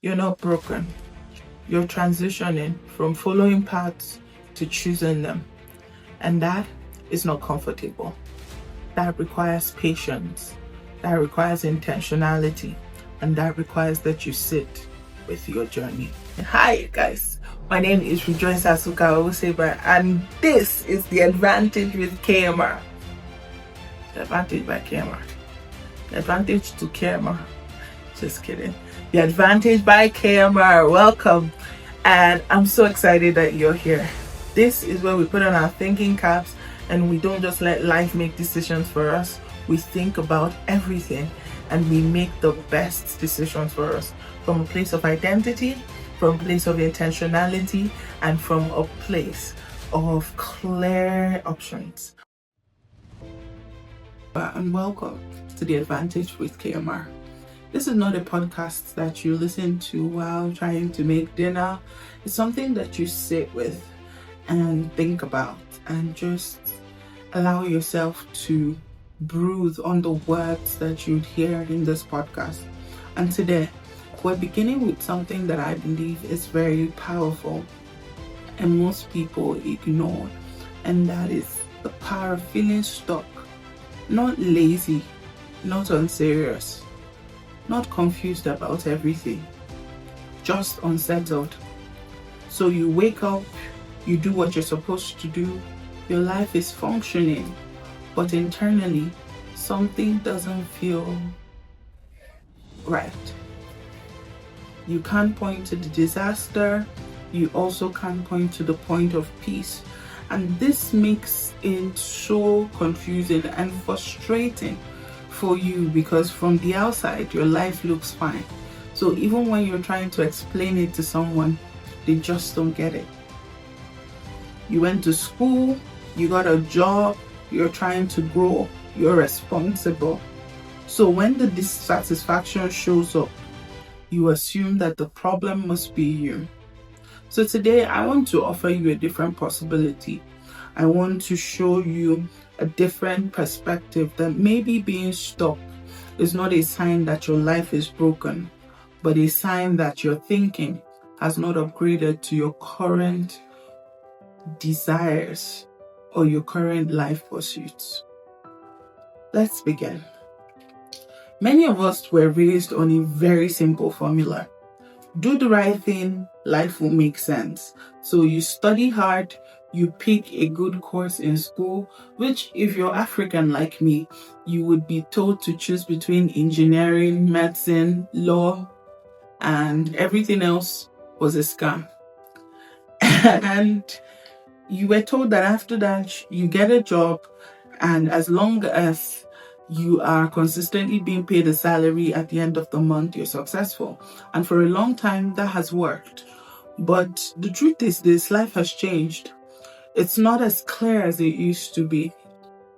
You're not broken. You're transitioning from following paths to choosing them. And that is not comfortable. That requires patience. That requires intentionality. And that requires that you sit with your journey. Hi guys, my name is Rejoice Azuka-Uwuseba, and this is The Advantage with KMR. The Advantage by KMR. The Advantage to KMR. Just kidding. The Advantage by KMR. Welcome. And I'm so excited that you're here. This is where we put on our thinking caps and we don't just let life make decisions for us. We think about everything and we make the best decisions for us from a place of identity, from a place of intentionality, and from a place of clear options. And welcome to The Advantage with KMR. This is not a podcast that you listen to while trying to make dinner. It's something that you sit with and think about and just allow yourself to brood on the words that you'd hear in this podcast. And today, we're beginning with something that I believe is very powerful and most people ignore, and that is the power of feeling stuck. Not lazy, not unserious, not confused about everything, just unsettled. So you wake up, you do what you're supposed to do, your life is functioning, but internally, something doesn't feel right. You can't point to the disaster, you also can't point to the point of peace. And this makes it so confusing and frustrating for you because from the outside, your life looks fine. So even when you're trying to explain it to someone, they just don't get it. You went to school, you got a job, you're trying to grow, you're responsible. So when the dissatisfaction shows up, you assume that the problem must be you. So today I want to offer you a different possibility. I want to show you a different perspective that maybe being stuck is not a sign that your life is broken, but a sign that your thinking has not upgraded to your current desires or your current life pursuits. Let's begin. Many of us were raised on a very simple formula. Do the right thing, life will make sense. So you study hard, you pick a good course in school, which if you're African like me, you would be told to choose between engineering, medicine, law, and everything else was a scam. And you were told that after that, you get a job, and as long as you are consistently being paid a salary at the end of the month, you're successful. And for a long time, that has worked. But the truth is this, life has changed. It's not as clear as it used to be.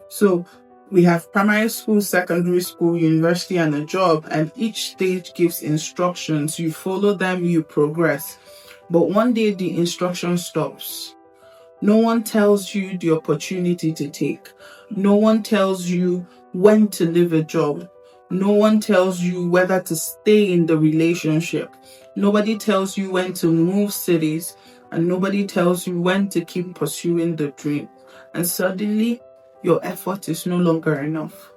So we have primary school, secondary school, university, and a job, and each stage gives instructions. You follow them, you progress. But one day the instruction stops. No one tells you the opportunity to take. No one tells you when to leave a job. No one tells you whether to stay in the relationship. Nobody tells you when to move cities. And nobody tells you when to keep pursuing the dream. And suddenly, your effort is no longer enough.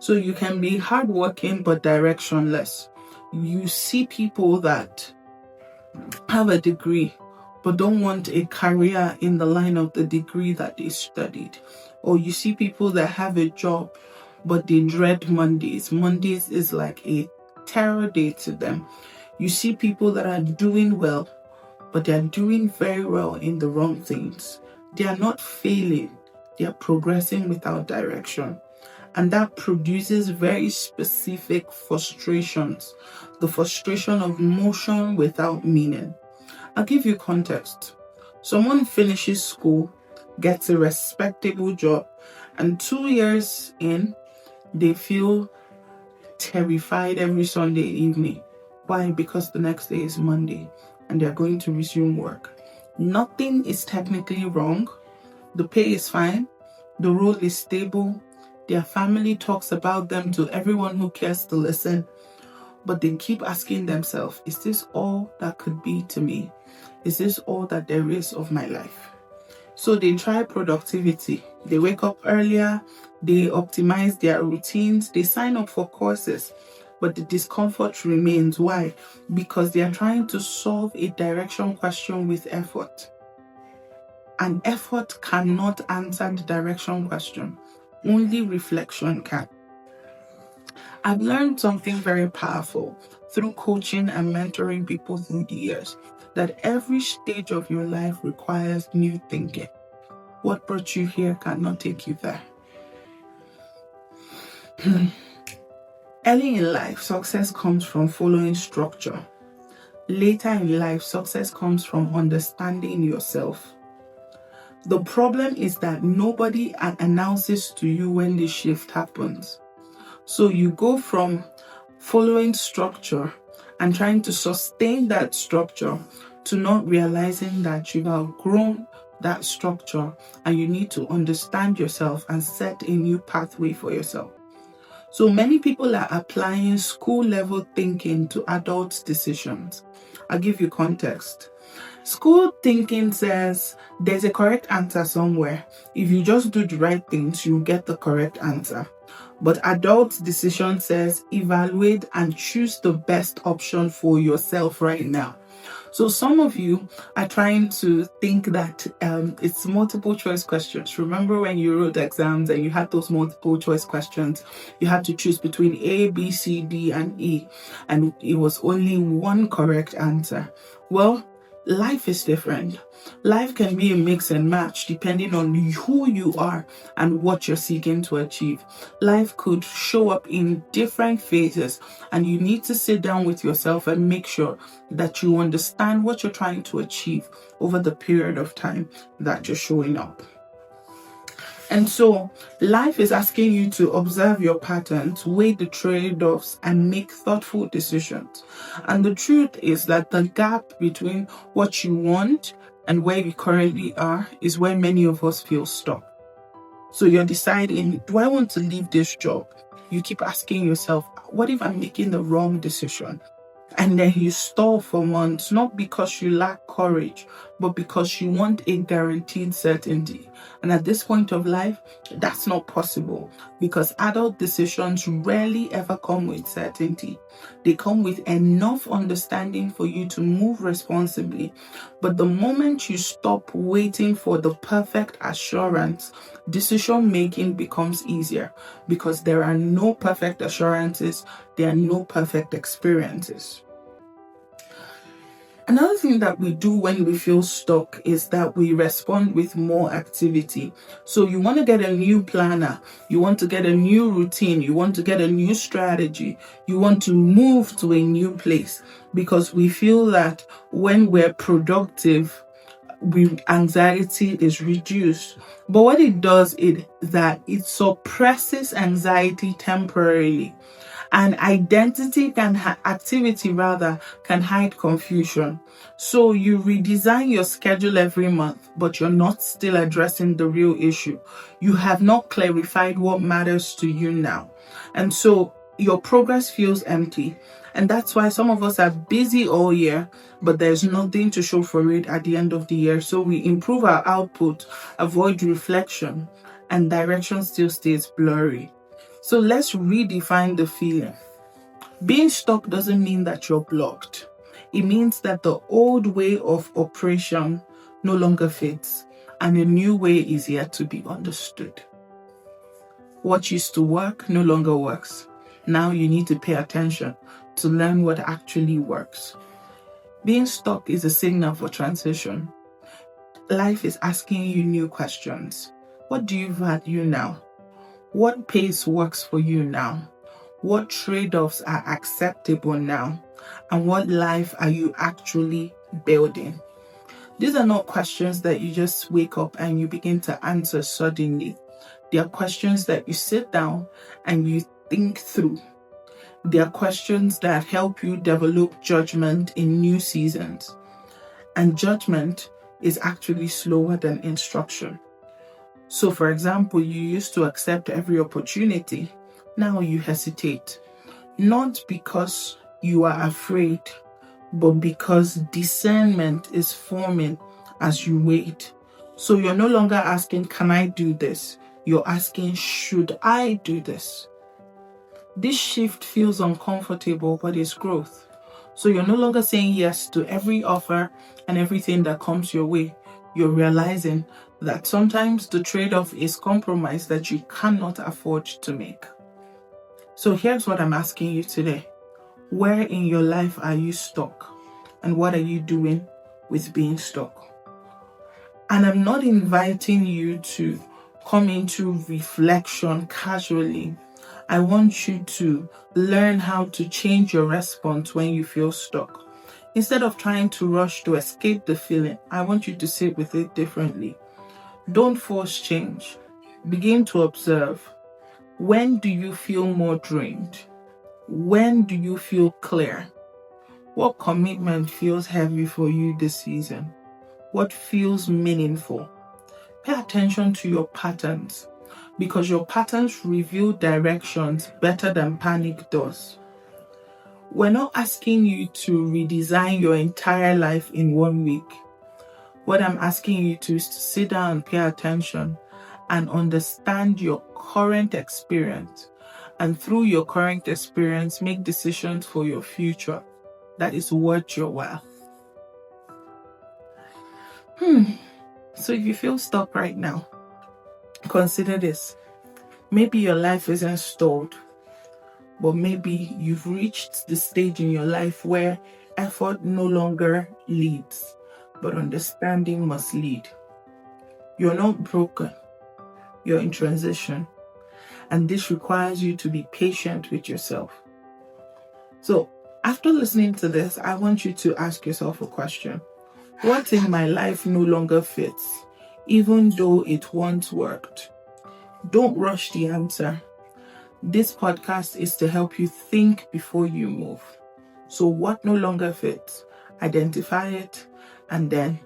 So you can be hardworking but directionless. You see people that have a degree but don't want a career in the line of the degree that they studied. Or you see people that have a job, but they dread Mondays. Mondays is like a terror day to them. You see people that are doing well, but they are doing very well in the wrong things. They are not failing. They are progressing without direction. And that produces very specific frustrations. The frustration of motion without meaning. I'll give you context. Someone finishes school, gets a respectable job, and 2 years in, they feel terrified every Sunday evening. Why? Because the next day is Monday and they're going to resume work. Nothing is technically wrong. The pay is fine. The role is stable. Their family talks about them to everyone who cares to listen. but they keep asking themselves, is this all that could be to me? Is this all that there is of my life? So they try productivity. They wake up earlier, they optimize their routines, they sign up for courses, but the discomfort remains. Why? Because they are trying to solve a direction question with effort. And effort cannot answer the direction question. Only reflection can. I've learned something very powerful through coaching and mentoring people through the years, that every stage of your life requires new thinking. What brought you here cannot take you there. Early in life, success comes from following structure. Later in life, success comes from understanding yourself. The problem is that nobody announces to you when the shift happens. So you go from following structure and trying to sustain that structure to not realizing that you've outgrown that structure and you need to understand yourself and set a new pathway for yourself. So many people are applying school level thinking to adult decisions. I'll give you context. School thinking says there's a correct answer somewhere. If you just do the right things, you get the correct answer. But adult decision says evaluate and choose the best option for yourself right now. So some of you are trying to think that it's multiple choice questions. Remember when you wrote exams and you had those multiple choice questions, you had to choose between A, B, C, D, and E, and it was only one correct answer. Well, life is different. Life can be a mix and match depending on who you are and what you're seeking to achieve. Life could show up in different phases, and you need to sit down with yourself and make sure that you understand what you're trying to achieve over the period of time that you're showing up. And so life is asking you to observe your patterns, weigh the trade-offs, and make thoughtful decisions. And the truth is that the gap between what you want and where you currently are is where many of us feel stuck. So you're deciding, do I want to leave this job? You keep asking yourself, what if I'm making the wrong decision? And then you stall for months, not because you lack courage, but because you want a guaranteed certainty. And at this point of life, that's not possible, because adult decisions rarely ever come with certainty. They come with enough understanding for you to move responsibly. But the moment you stop waiting for the perfect assurance, decision making becomes easier, because there are no perfect assurances, there are no perfect experiences. Another thing that we do when we feel stuck is that we respond with more activity. So you want to get a new planner, you want to get a new routine, you want to get a new strategy, you want to move to a new place, because we feel that when we're productive, anxiety is reduced. But what it does is that it suppresses anxiety temporarily. And activity can hide confusion. So you redesign your schedule every month, but you're not still addressing the real issue. You have not clarified what matters to you now. And so your progress feels empty. And that's why some of us are busy all year, but there's nothing to show for it at the end of the year. So we improve our output, avoid reflection, and direction still stays blurry. So let's redefine the feeling. Being stuck doesn't mean that you're blocked. It means that the old way of operation no longer fits, and a new way is yet to be understood. What used to work no longer works. Now you need to pay attention to learn what actually works. Being stuck is a signal for transition. Life is asking you new questions. What do you value now? What pace works for you now? What trade-offs are acceptable now? And what life are you actually building? These are not questions that you just wake up and you begin to answer suddenly. They are questions that you sit down and you think through. They are questions that help you develop judgment in new seasons. And judgment is actually slower than instruction. So, for example, you used to accept every opportunity. Now you hesitate. Not because you are afraid, but because discernment is forming as you wait. So you're no longer asking, can I do this? You're asking, should I do this? This shift feels uncomfortable, but it's growth. So you're no longer saying yes to every offer and everything that comes your way. You're realizing that sometimes the trade-off is compromise that you cannot afford to make. So here's what I'm asking you today. Where in your life are you stuck? And what are you doing with being stuck? And I'm not inviting you to come into reflection casually. I want you to learn how to change your response when you feel stuck. Instead of trying to rush to escape the feeling, I want you to sit with it differently. Don't force change. Begin to observe. When do you feel more drained? When do you feel clear? What commitment feels heavy for you this season? What feels meaningful? Pay attention to your patterns, because your patterns reveal directions better than panic does. We're not asking you to redesign your entire life in 1 week. What I'm asking you to is to sit down and pay attention and understand your current experience. And through your current experience, make decisions for your future that is worth your while. So if you feel stuck right now, consider this. Maybe your life isn't stalled, but maybe you've reached the stage in your life where effort no longer leads, but understanding must lead. You're not broken. You're in transition. And this requires you to be patient with yourself. So after listening to this, I want you to ask yourself a question. What in my life no longer fits, even though it once worked? Don't rush the answer. This podcast is to help you think before you move. So what no longer fits? Identify it and then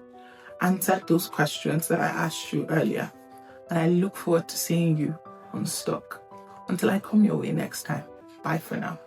answer those questions that I asked you earlier. And I look forward to seeing you unstuck. Until I come your way next time. Bye for now.